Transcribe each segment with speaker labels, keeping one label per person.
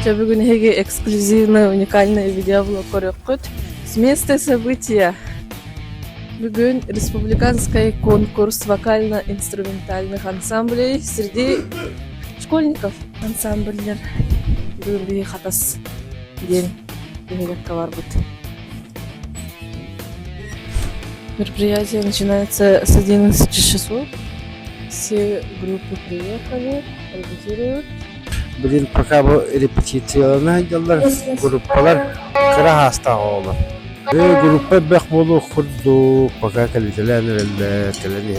Speaker 1: Бүгін хеге эксклюзивный, уникальный видеоблог көрөккөт. С места события. Бүгін республиканский конкурс вокально-инструментальных ансамблей среди школьников. Ансамбльдер бүгін бейі қатас ден бейгекка бар бұд. Мероприятие начинается с 11 часов. Все группы приехали, репетируют.
Speaker 2: Bugün pakabı repetisyonuna yıllar gruplar kıra hasta oldu. Ve gruppa bek bolu kurdu pakak kaliteler teleni.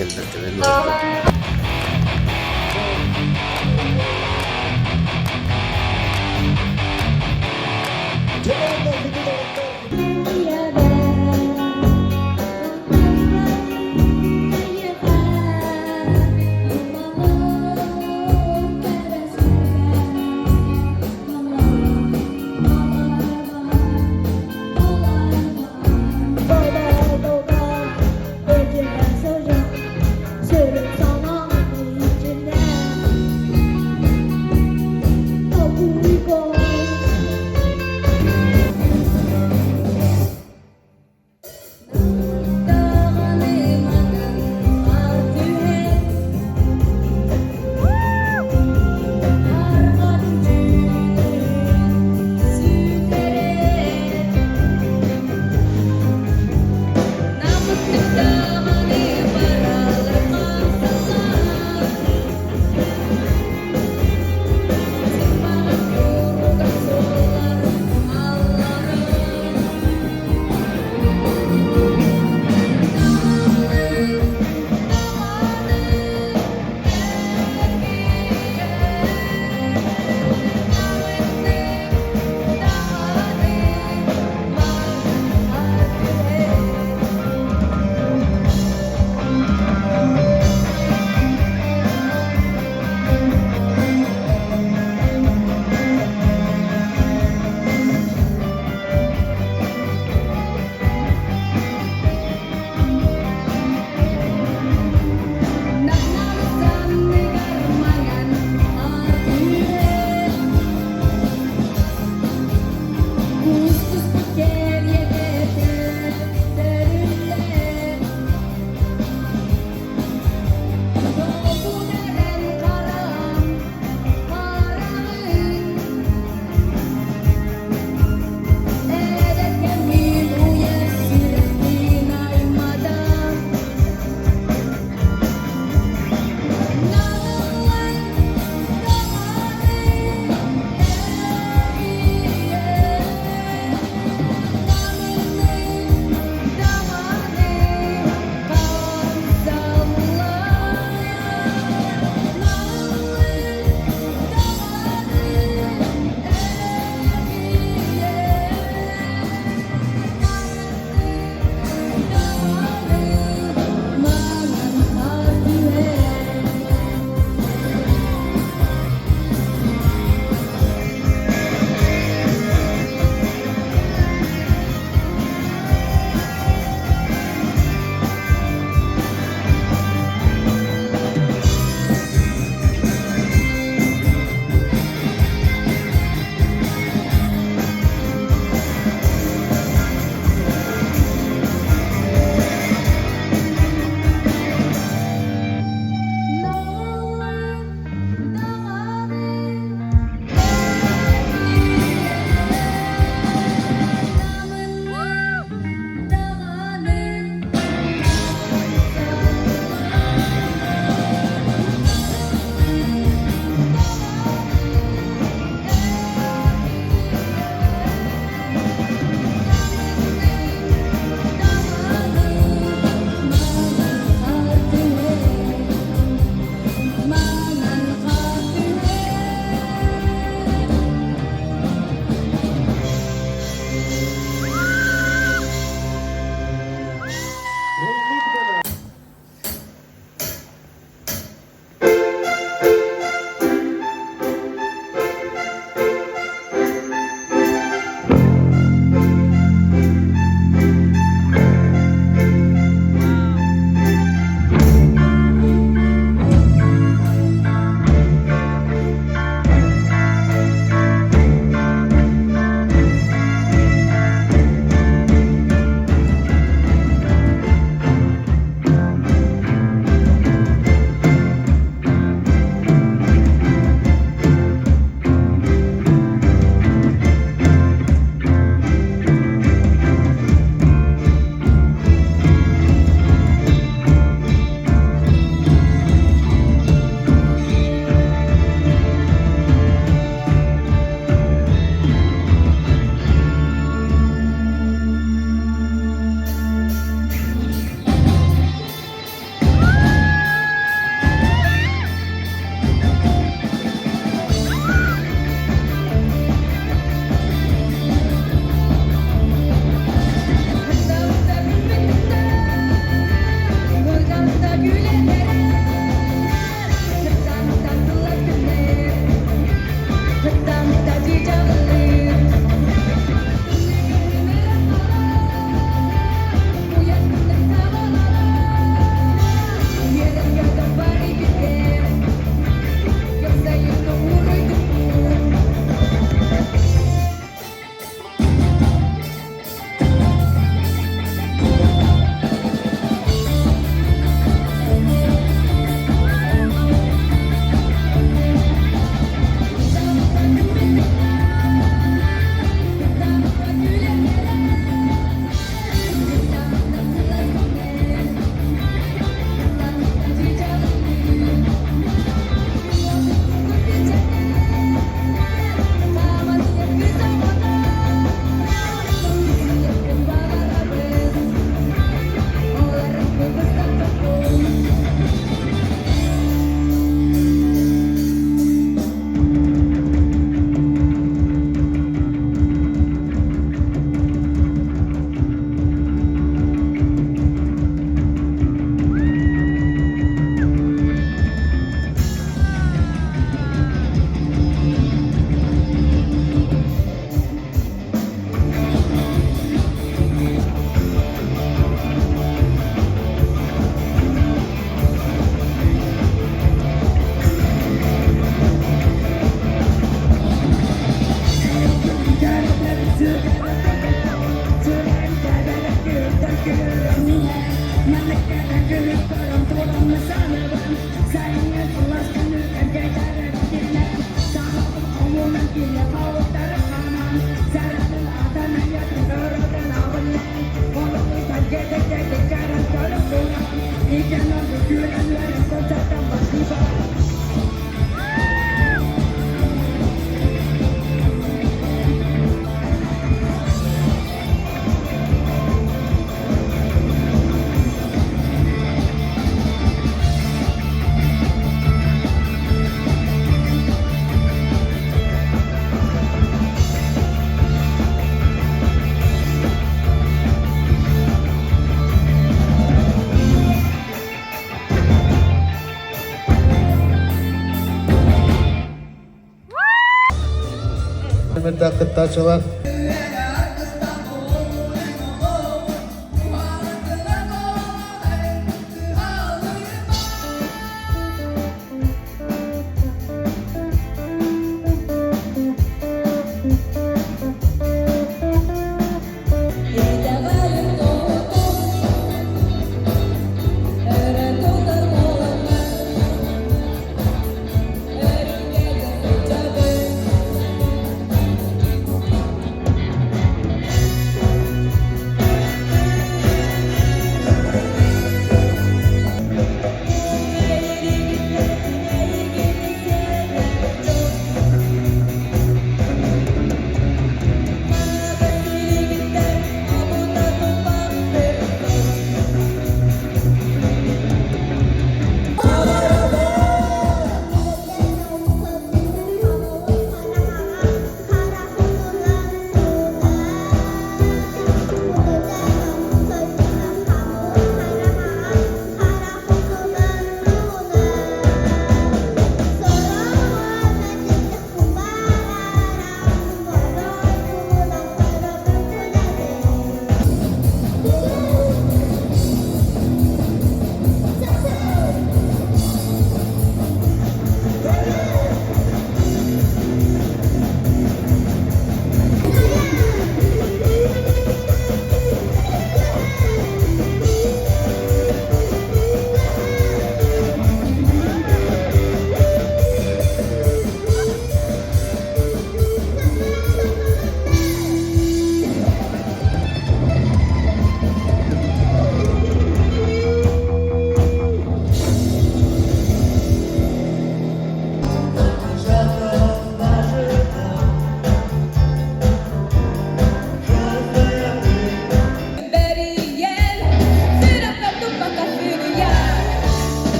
Speaker 2: kıtta çalar.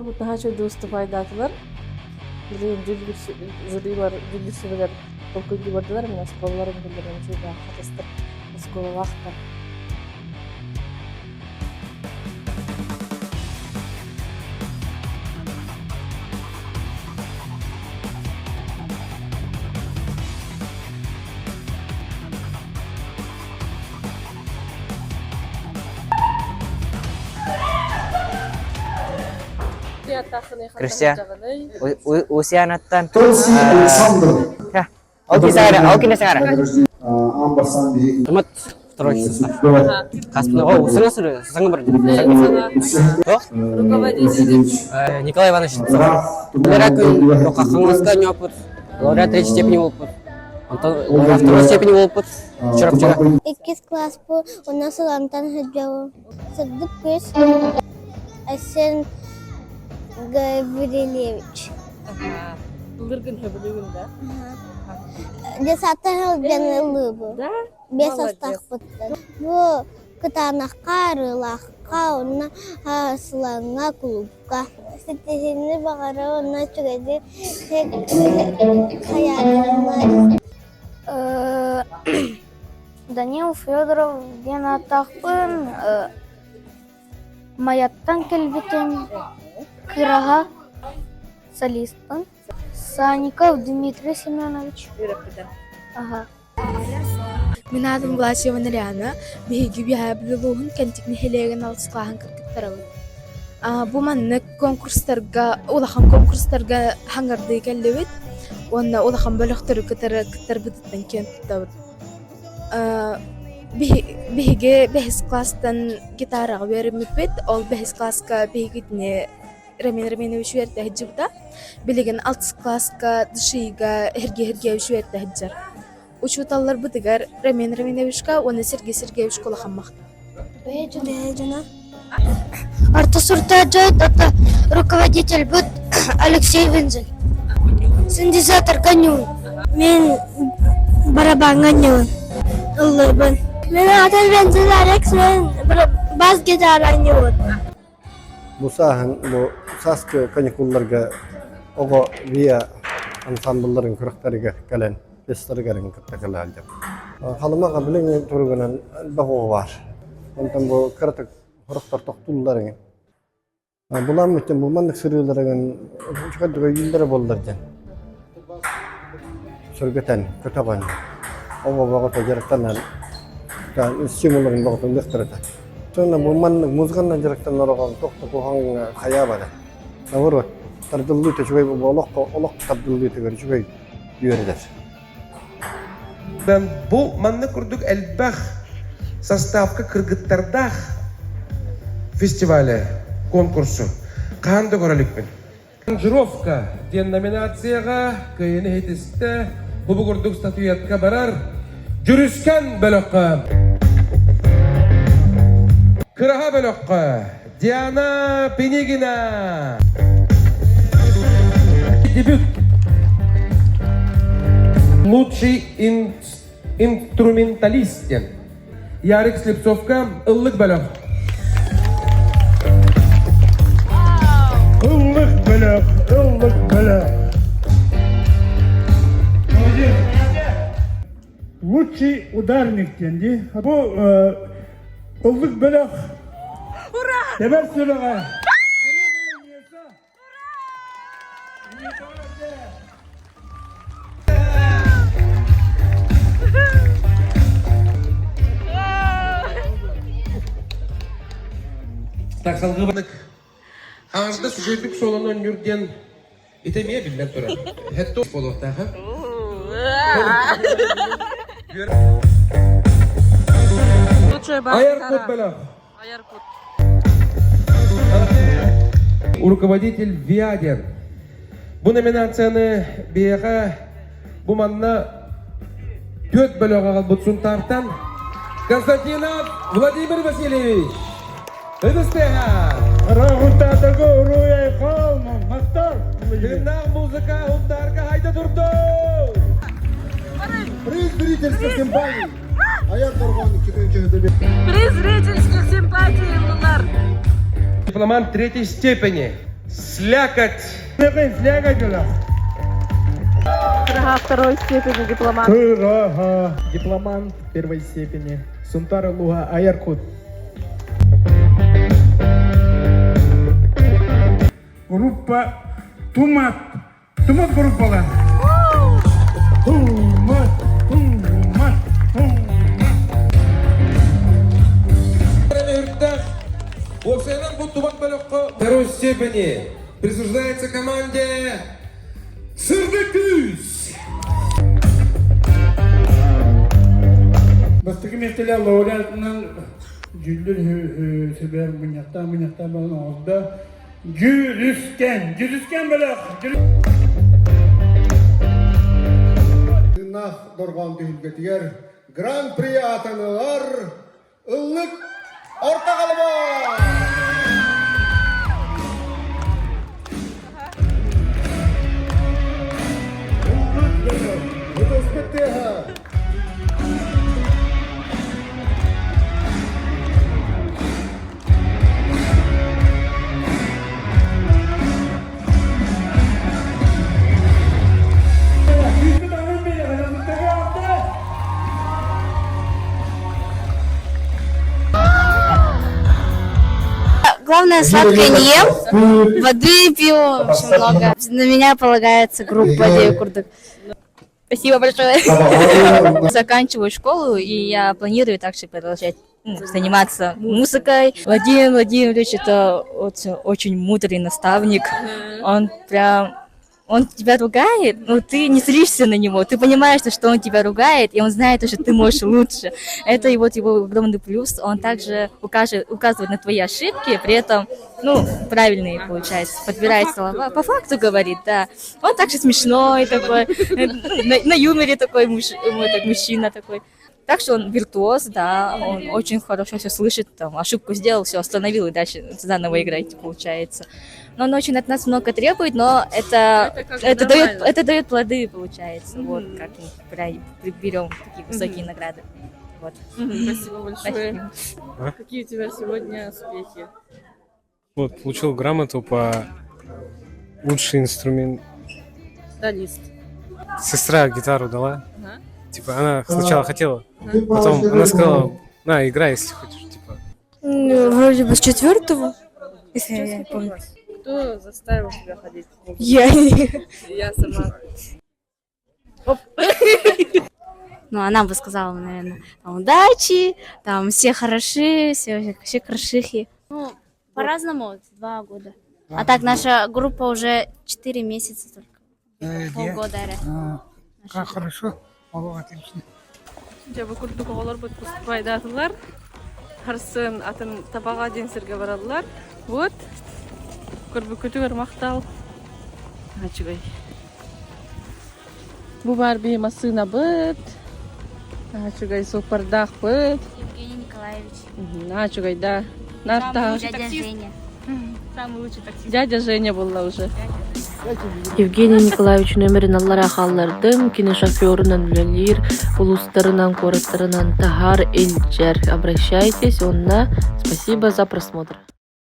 Speaker 1: Олар бұтаға чөйді ұстыпайды атылар. Білейін жүрілер, жүрілсілер бұл көйді бардылар, мен сколаларын білдірген чөйді қатыстыр, скола вақытта.
Speaker 3: Christian, usianatan. Ya, oke sekarang, oke nih sekarang. Temat terus. Kaspnya, oh, setengah berjalan. Oh, Николай Иванович. Беракun, только хангуска nyoput. Лауреат третьей степени опыт. Лауреат второй степени опыт. Вчера.
Speaker 4: Иккис класс bu ona sulantan hajau sedep guys Asen Gavrilevich
Speaker 1: Lırgın höbülüğünde.
Speaker 4: Dia satan halganılı bu. Biasa takpıttın. Bu ketanak karılakka ona selanga kulupka. Sitesini bakara ona çögedi hayalına.
Speaker 5: Данил Федоров Гена Тахпын Маяттан келбетен Кырага солистпын. Саников Дмитрий Семенович. Ага.
Speaker 6: Мен adım Гласия Ванариана. Биһиги биһаблылуһун кантикни хелеген алсыклаһын кыргыттарабыт. Бу маннык конкурстарга, улахан конкурстарга хаңарды келлебит. Онна улахан бөлөктөрү кытарбытыттан кенттабыт. Биһиге бэхис класстан гитарага беримиппит. Ол бэхис класска биһигитне Ремин вишверте хиджибда. Билеген 6 класска дышыйга херге вишверте хиджар. Учуталлар бытыгар Ремин вишка, оны Сергей Сергеевич колахаммак.
Speaker 5: Бэджана. Артасурта Джойт, это руководитель будет Алексей Винзель. Синтезатор Ганюн. Мен барабан Ганюн. Улыбын. Мен Атал Винзель Алекс, мен бас-гитара Ганюн.
Speaker 2: Bu sahan bu saskı kanikullarga ogo via ansambulların kırıklarıga gelen festarıgarın kırıklarıga alacak. Halıma kabilin turgunan bağı var. Ondan bu kırıklar kırıklar toktulların. Bulan için bu manlık sırılarının çıkardığı yılları bollarcan. Sürgüten, kötaban. Ogo bağı tacaraktan stimulların bağı lıktırıda. Sonra bu manlık muzganla jaraktan norogon tokto kuhang kaya bada. Nawurut tardıllı teşvey bu olok tardıllı teşvey yürüder.
Speaker 7: Ben bu manlık kurduk elbah составка kırgıttardağ festivale konkursu. Kandı görelikmin. Aranjirovka diyen nominatsiyaga kıyını hetiste bu kurduk statuyatka barar. Jürüsken bölökka. Kıraha bölökka. Diana Penigina. Debüt. Лучший инструменталист. Ярик Слепцовка, ыллык бөлөк. Ыллык бөлөк.
Speaker 8: Лучший ударник денди. Bu ıllık bölök. Ура! Teber söylüğe.
Speaker 7: Taksalgı banık. Ağızda süjütük solundan yürgen itemeye bilmem töre. Hetto folokta ha. Ayarkut bela.
Speaker 1: Ayarkut.
Speaker 7: Руководитель Виадер. Bu номинацияны бияға bu manna 4 bölöge kalbutsun tartan Konstantinov Vladimir Vasilyevich. Ödüsteha.
Speaker 8: Rahutadagi uruya qalma, maktar.
Speaker 7: Himnaq muzika hundarga hayda durdu.
Speaker 2: Приз зрительских симпатий. Аяр Торгон 2004.
Speaker 1: Приз зрительских симпатий, Лунар.
Speaker 7: Дипломант третьей степени Слякоть.
Speaker 8: Фляга дела.
Speaker 1: Второй степени дипломат.
Speaker 8: Ага, дипломант первой степени. Сунтар Луга Аяркут. Группа Тумат. Тумат группалар. Тумат.
Speaker 7: Оксанан Бутубак Балёкко второй степени присуждается команде Сырдыкүз.
Speaker 8: Бастыгы местелер лауреатынан жүлдер себер мынякта балын ağızda Жүзүскен бөлөк.
Speaker 2: Нах дорган түйілгетігер Гран-при атанылар ыллык орта қалыба!
Speaker 5: Главное, сладкое не ем, воды пью очень много. На меня полагается группа девушек. Спасибо большое. Заканчиваю школу, и я планирую также продолжать заниматься музыкой. Владимир Владимирович — это очень мудрый наставник. Он тебя ругает, но ты не злишься на него. Ты понимаешь, что он тебя ругает, и он знает, что ты можешь лучше. Это его огромный плюс. Он также указывает на твои ошибки, при этом, правильные, получается, подбирает слова. По факту говорит, да. Он также смешной такой, на юморе такой мужчина такой. Так что он виртуоз, да, он очень хорошо все слышит, там, ошибку сделал, все остановил и дальше заново играть, получается. Но он очень от нас много требует, но это дает плоды, получается. Вот как мы берем такие высокие награды. Вот.
Speaker 1: Спасибо большое.
Speaker 3: Спасибо.
Speaker 1: Какие у тебя сегодня успехи?
Speaker 9: Вот, получил грамоту по лучший инструмент.
Speaker 1: Солист.
Speaker 9: Сестра гитару дала.
Speaker 1: Ага.
Speaker 9: Типа, она сначала хотела, потом она сказала, на, играй, если хочешь, типа.
Speaker 6: Вроде бы с 4-го, если я не помню.
Speaker 1: Кто заставил тебя ходить в клуб?
Speaker 6: Я
Speaker 1: сама.
Speaker 5: Она бы сказала, наверное, удачи, там все хороши, все хорошихи. По-разному, 2 года. А так наша группа уже 4 месяца только. Полгода.
Speaker 8: Как хорошо. Отлично.
Speaker 1: Жабы күрдік оғалар бұд бұстықпайды атылар. Харсын атын табаға денсерге барадылар. Вот. Көрбі күтігер мақтал. Ачығай. Бұ бар бей масына бұд. Ачығай сопардақ бұд.
Speaker 5: Евгений Николаевич.
Speaker 1: Ачығай, да. Нарта.
Speaker 5: Дядя Женя.
Speaker 1: Самый лучший таксист. Дядя Женя была уже.
Speaker 10: Евгений Николаевич нөмірін аллар ақаллардың киношоферынан үлелер, улустарынан, кораттарынан тахар эльджер. Обращайтесь, спасибо за просмотр.